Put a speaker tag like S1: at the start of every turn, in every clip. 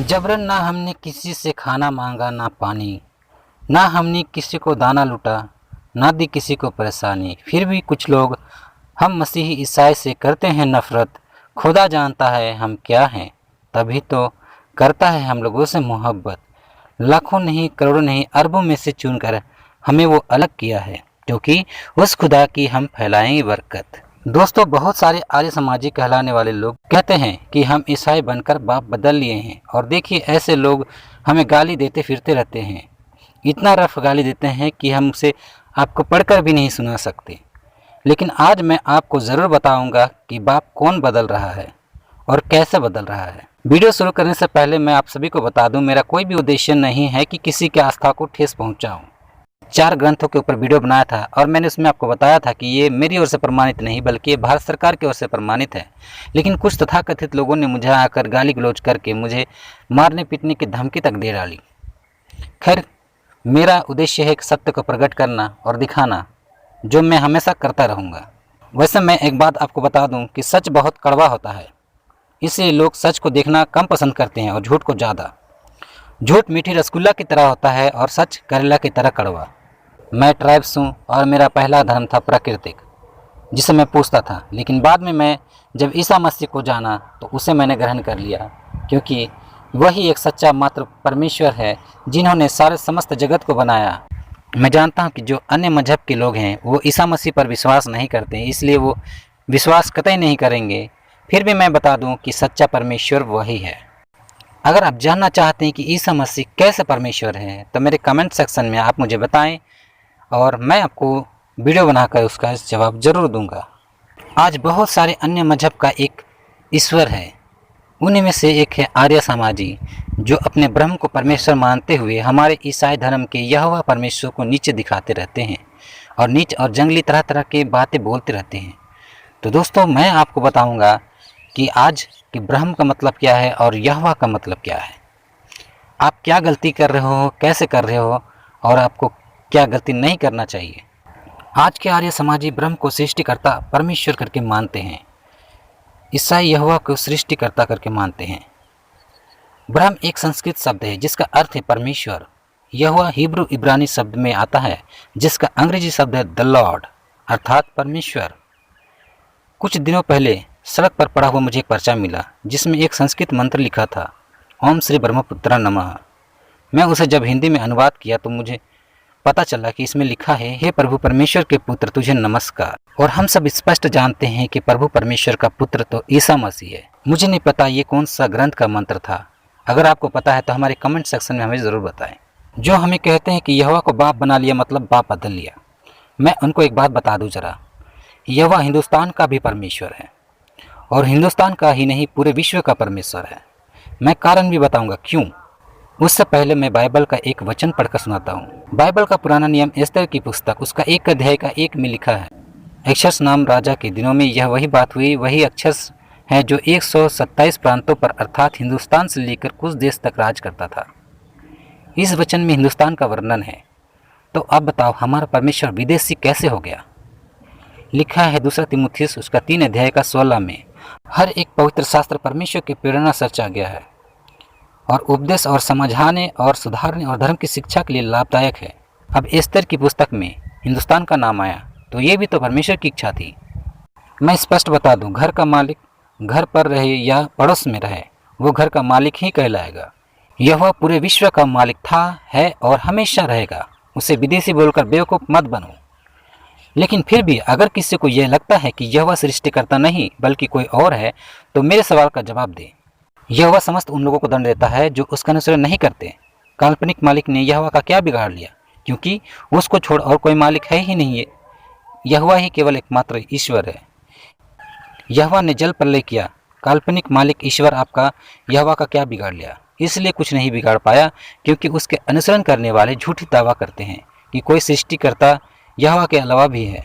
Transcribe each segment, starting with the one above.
S1: जबरन ना हमने किसी से खाना मांगा ना पानी, ना हमने किसी को दाना लूटा, ना दी किसी को परेशानी। फिर भी कुछ लोग हम मसीही ईसाई से करते हैं नफ़रत। खुदा जानता है हम क्या हैं, तभी तो करता है हम लोगों से मोहब्बत। लाखों नहीं, करोड़ों नहीं, अरबों में से चुनकर हमें वो अलग किया है, क्योंकि उस खुदा की हम फैलाएंगे बरकत। दोस्तों, बहुत सारे आर्य समाजी कहलाने वाले लोग कहते हैं कि हम ईसाई बनकर बाप बदल लिए हैं, और देखिए ऐसे लोग हमें गाली देते फिरते रहते हैं। इतना रफ गाली देते हैं कि हम उसे आपको पढ़कर भी नहीं सुना सकते। लेकिन आज मैं आपको ज़रूर बताऊंगा कि बाप कौन बदल रहा है और कैसे बदल रहा है। वीडियो शुरू करने से पहले मैं आप सभी को बता दूं, मेरा कोई भी उद्देश्य नहीं है कि किसी की आस्था को ठेस पहुंचाऊं। 4 ग्रंथों के ऊपर वीडियो बनाया था और मैंने उसमें आपको बताया था कि ये मेरी ओर से प्रमाणित नहीं बल्कि ये भारत सरकार की ओर से प्रमाणित है। लेकिन कुछ तथाकथित लोगों ने मुझे आकर गाली गलौज करके मुझे मारने पीटने की धमकी तक दे डाली। खैर, मेरा उद्देश्य है सत्य को प्रकट करना और दिखाना, जो मैं हमेशा करता रहूँगा। वैसे मैं एक बात आपको बता दूं कि सच बहुत कड़वा होता है, इसलिए लोग सच को देखना कम पसंद करते हैं और झूठ को ज़्यादा। झूठ मीठी रसगुल्ला की तरह होता है और सच करेला की तरह कड़वा। मैं ट्राइब्स हूँ और मेरा पहला धर्म था प्राकृतिक, जिसे मैं पूछता था। लेकिन बाद में मैं जब ईसा मसीह को जाना तो उसे मैंने ग्रहण कर लिया, क्योंकि वही एक सच्चा मात्र परमेश्वर है जिन्होंने सारे समस्त जगत को बनाया। मैं जानता हूँ कि जो अन्य मजहब के लोग हैं वो ईसा मसीह पर विश्वास नहीं करते, इसलिए वो विश्वास कतई नहीं करेंगे। फिर भी मैं बता दूँ कि सच्चा परमेश्वर वही है। अगर आप जानना चाहते हैं कि ईसा मसीह कैसे परमेश्वर है तो मेरे कमेंट सेक्शन में आप मुझे बताएं और मैं आपको वीडियो बनाकर उसका जवाब ज़रूर दूंगा। आज बहुत सारे अन्य मजहब का एक ईश्वर है, उन्हीं में से एक है आर्य समाजी, जो अपने ब्रह्म को परमेश्वर मानते हुए हमारे ईसाई धर्म के यहोवा परमेश्वर को नीचे दिखाते रहते हैं और नीच और जंगली तरह तरह के बातें बोलते रहते हैं। तो दोस्तों, मैं आपको बताऊंगा कि आज कि ब्रह्म का मतलब क्या है और यहोवा का मतलब क्या है। आप क्या गलती कर रहे हो, कैसे कर रहे हो और आपको क्या गलती नहीं करना चाहिए। आज के आर्य समाजी ब्रह्म को सृष्टिकर्ता परमेश्वर करके मानते हैं, ईसाई यहोवा को सृष्टिकर्ता करके मानते हैं। ब्रह्म एक संस्कृत शब्द है जिसका अर्थ है परमेश्वर। यहोवा हिब्रू इब्रानी शब्द में आता है जिसका अंग्रेजी शब्द है द लॉर्ड, अर्थात परमेश्वर। कुछ दिनों पहले सड़क पर पड़ा हुआ मुझे एक पर्चा मिला जिसमें एक संस्कृत मंत्र लिखा था, ओम श्री ब्रह्मपुत्रा नमः। मैं उसे जब हिंदी में अनुवाद किया तो मुझे पता चला कि इसमें लिखा है, हे प्रभु परमेश्वर के पुत्र तुझे नमस्कार। और हम सब स्पष्ट जानते हैं कि प्रभु परमेश्वर का पुत्र तो ईसा मसीह है। मुझे नहीं पता ये कौन सा ग्रंथ का मंत्र था। अगर आपको पता है तो हमारे कमेंट सेक्शन में हमें ज़रूर बताएं। जो हमें कहते हैं कि यहोवा को बाप बना लिया मतलब बाप बदल लिया, मैं उनको एक बात बता दूं जरा। यहोवा हिंदुस्तान का भी परमेश्वर है और हिंदुस्तान का ही नहीं पूरे विश्व का परमेश्वर है। मैं कारण भी बताऊंगा क्यों। उससे पहले मैं बाइबल का एक वचन पढ़कर सुनाता हूँ। बाइबल का पुराना नियम एस्तर की पुस्तक उसका 1 अध्याय का 1 में लिखा है, अक्षर्स नाम राजा के दिनों में यह वही बात हुई, वही अक्षर्स है जो 127 प्रांतों पर अर्थात हिंदुस्तान से लेकर कुछ देश तक राज करता था। इस वचन में हिंदुस्तान का वर्णन है। तो अब बताओ हमारा परमेश्वर विदेशी कैसे हो गया। लिखा है 2 तीमुथियुस उसका 3 अध्याय का 16 में, हर एक पवित्र शास्त्र परमेश्वर की प्रेरणा से रचा गया है और उपदेश और समझाने और सुधारने और धर्म की शिक्षा के लिए लाभदायक है। अब एस्तर की पुस्तक में हिंदुस्तान का नाम आया तो ये भी तो परमेश्वर की इच्छा थी। मैं स्पष्ट बता दूं, घर का मालिक घर पर रहे या पड़ोस में रहे, वो घर का मालिक ही कहलाएगा। यह पूरे विश्व का मालिक था, है और हमेशा रहेगा। उसे विदेशी बोलकर बेवकूफ़ मत बनो। लेकिन फिर भी अगर किसी को यह लगता है कि यहोवा सृष्टिकर्ता नहीं बल्कि कोई और है तो मेरे सवाल का जवाब दे। यहोवा समस्त उन लोगों को दंड देता है जो उसका अनुसरण नहीं करते। काल्पनिक मालिक ने यहोवा का क्या बिगाड़ लिया, क्योंकि उसको छोड़ और कोई मालिक है ही नहीं है। यहोवा ही केवल एकमात्र ईश्वर है। यहोवा ने जल प्रलय किया, काल्पनिक मालिक ईश्वर आपका यहोवा का क्या बिगाड़ लिया। इसलिए कुछ नहीं बिगाड़ पाया, क्योंकि उसके अनुसरण करने वाले झूठी दावा करते हैं कि कोई सृष्टिकर्ता यहोवा के अलावा भी है।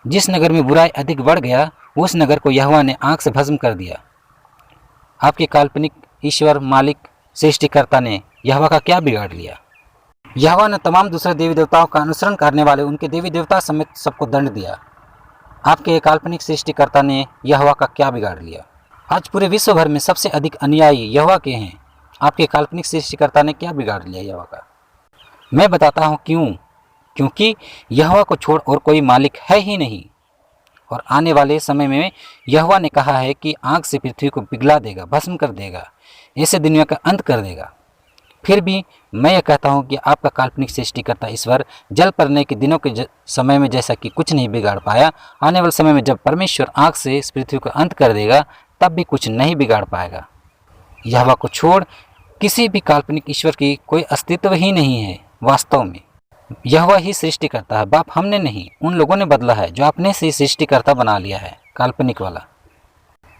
S1: जिस नगर में बुराई अधिक बढ़ गया उस नगर को यहोवा ने आंख से भस्म कर दिया। आपके काल्पनिक ईश्वर मालिक सृष्टिकर्ता ने यहोवा का क्या बिगाड़ लिया। यहोवा ने तमाम दूसरे देवी देवताओं का अनुसरण करने वाले उनके देवी देवता समेत सबको दंड दिया। आपके काल्पनिक सृष्टिकर्ता ने यहोवा का क्या बिगाड़ लिया। आज पूरे विश्व भर में सबसे अधिक अनुयायी यहोवा के हैं, आपके काल्पनिक सृष्टिकर्ता ने क्या बिगाड़ लिया यहोवा का? मैं बताता हूँ क्यों। क्योंकि यहोवा को छोड़ और कोई मालिक है ही नहीं। और आने वाले समय में यहोवा ने कहा है कि आग से पृथ्वी को पिघला देगा, भस्म कर देगा, ऐसे दुनिया का अंत कर देगा। फिर भी मैं यह कहता हूँ कि आपका काल्पनिक सृष्टिकर्ता ईश्वर जल पड़ने के दिनों के समय में जैसा कि कुछ नहीं बिगाड़ पाया, आने वाले समय में जब परमेश्वर आग से इस पृथ्वी को अंत कर देगा तब भी कुछ नहीं बिगाड़ पाएगा। यहोवा को छोड़ किसी भी काल्पनिक ईश्वर की कोई अस्तित्व ही नहीं है। वास्तव में यहोवा ही सृष्टि करता है, बाप हमने नहीं, उन लोगों ने बदला है जो अपने से सृष्टिकर्ता बना लिया है काल्पनिक वाला।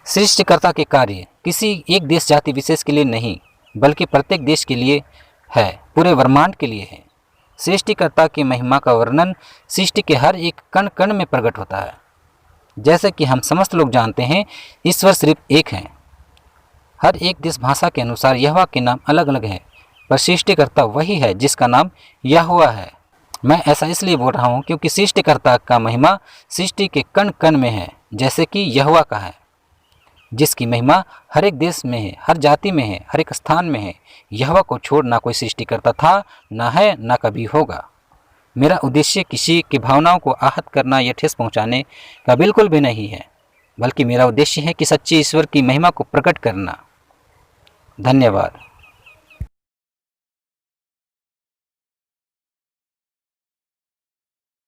S1: सृष्टिकर्ता के कार्य किसी एक देश जाति विशेष के लिए नहीं बल्कि प्रत्येक देश के लिए है, पूरे ब्रह्मांड के लिए है। सृष्टिकर्ता की महिमा का वर्णन सृष्टि के हर एक कण कण में प्रकट होता है। जैसे कि हम समस्त लोग जानते हैं, ईश्वर सिर्फ एक है। हर एक देश भाषा के अनुसार यहोवा के नाम अलग अलग है, पर सृष्टिकर्ता वही है जिसका नाम यहोवा है। मैं ऐसा इसलिए बोल रहा हूँ क्योंकि सृष्टिकर्ता का महिमा सृष्टि के कण कण में है, जैसे कि यहोवा का है, जिसकी महिमा हर एक देश में है, हर जाति में है, हर एक स्थान में है। यहोवा को छोड़ ना कोई सृष्टिकर्ता था, ना है, ना कभी होगा। मेरा उद्देश्य किसी की भावनाओं को आहत करना या ठेस पहुंचाने का बिल्कुल भी नहीं है, बल्कि मेरा उद्देश्य है कि सच्चे ईश्वर की महिमा को प्रकट करना। धन्यवाद।